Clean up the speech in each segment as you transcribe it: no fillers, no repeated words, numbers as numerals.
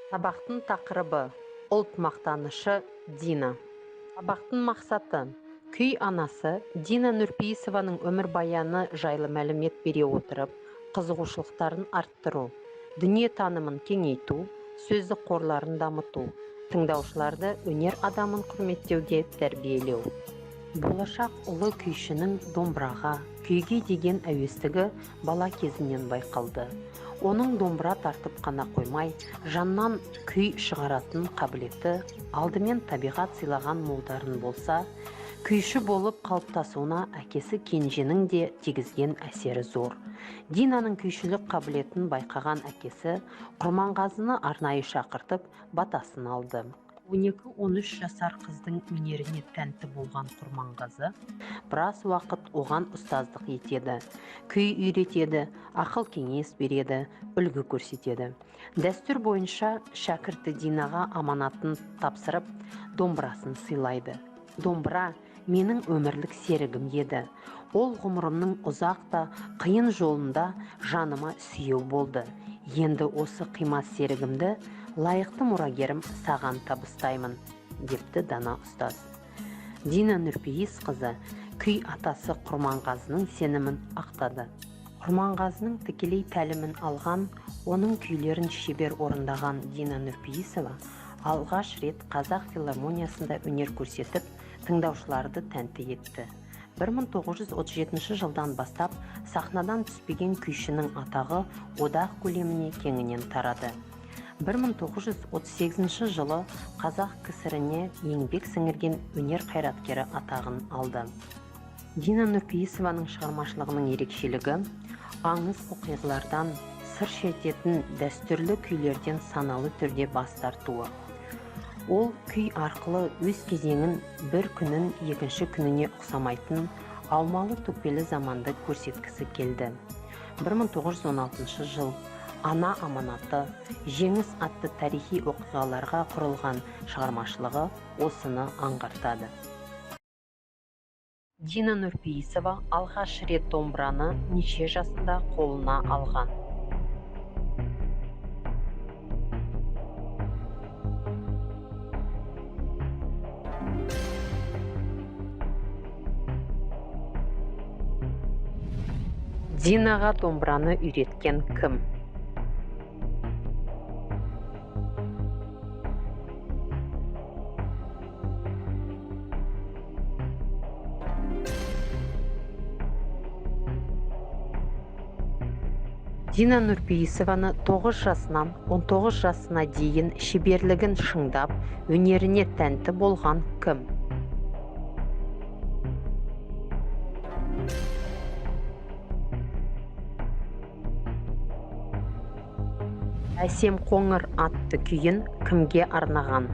Сабақтың тақырыбы ұлт мақтанышы Дина. Сабақтың мақсаты күй анасы Дина Нұрпейісованың өмірбаяны жайлы мәлімет бере отырып, қызығушылықтарын арттыру, дүниетанымын кеңейту, сөздік қорларын дамыту, тыңдаушыларды өнер адамын құрметтеуге тәрбиелеу. Болашақ ұлы күйшінің домбыраға, күйге деген әуестігі бала кезінен байқалды. Оның домбыра тартып қана қоймай, жаннан күй шығаратын қабілеті алдымен табиғат сыйлаған молдарын болса, күйші болып қалыптасуына әкесі кенженің де тигізген әсері зор. Динаның күйшілік қабілетін байқаған әкесі Құрманғазыны арнайы шақыртып, батасын алды. 12-13 жасар қыздың өнеріне тәнті болған Құрманғазы біраз уақыт оған ұстаздық етеді, күй үйретеді, ақыл кеңес береді, үлгі көрсетеді. Дәстүр бойынша шәкірті Динаға аманатын тапсырып, домбырасын сыйлайды. Домбыра менің өмірлік серігім еді. Ол ғұмырымның ұзақ та қиын жолында жаныма сүйеу болды. Енді осы қимас серігімді лайықты мұрагерім саған табыстаймын, депті дана ұстаз. Дина Нұрпейіс қызы күй атасы Құрманғазының сенімін ақтады. Құрманғазының тікелей тәлімін алған, оның күйлерін шебер орындаған Дина Нұрпейісова алғаш рет Қазақ филармониясында өнер көрсетіп, тыңдаушыларды тәнті етті. 1937 жылдан бастап сахнадан түспеген күйшінің атағы одақ көлеміне кеңінен тарады. 1938 жылы Қазақ КСР-не еңбек сіңірген өнер қайраткері атағын алды. Дина Нұрпейісованың шығармашылығының ерекшелігі аңыз оқиғалардан сыр шертетін дәстүрлі күйлерден саналы түрде бас тартуы. Ол күй арқылы өз кезеңін бір күнін екінші күніне ұқсамайтын аумалы төкпелі заманды көрсеткісі келді. 1916 жыл Ана аманаты, жеңіс атты тарихи оқиғаларға құрылған шығармашылығы осыны аңғартады. Дина Нұрпейісова алғаш рет домбыраны неше жасында қолына алған. Динаға домбыраны үйреткен кім? Дина Нұрпейісованы 9 жасынан 19 жасына дейін шеберлігін шыңдап, өнеріне тәнті болған кім? Әсем қоңыр атты күйін кімге арнаған?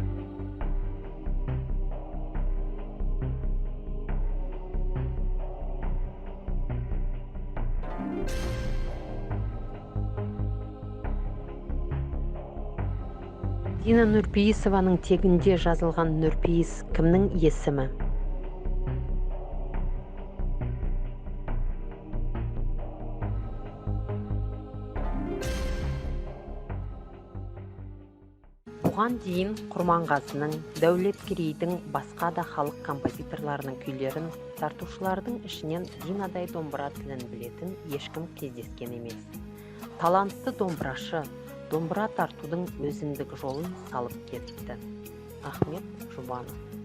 Дина Нұрпейісованың тегінде жазылған Нұрпейіс кімнің есімі? Бұған дейін Құрманғазының, Дәулеткерейдің басқа да халық композиторларының күйлерін тартушылардың ішінен Динадай домбыра тілін білетін ешкім кездескен емес. Талантты домбырашы домбыра тартудың өзіндік жолын салып кетті. Ахмет Жұбанов.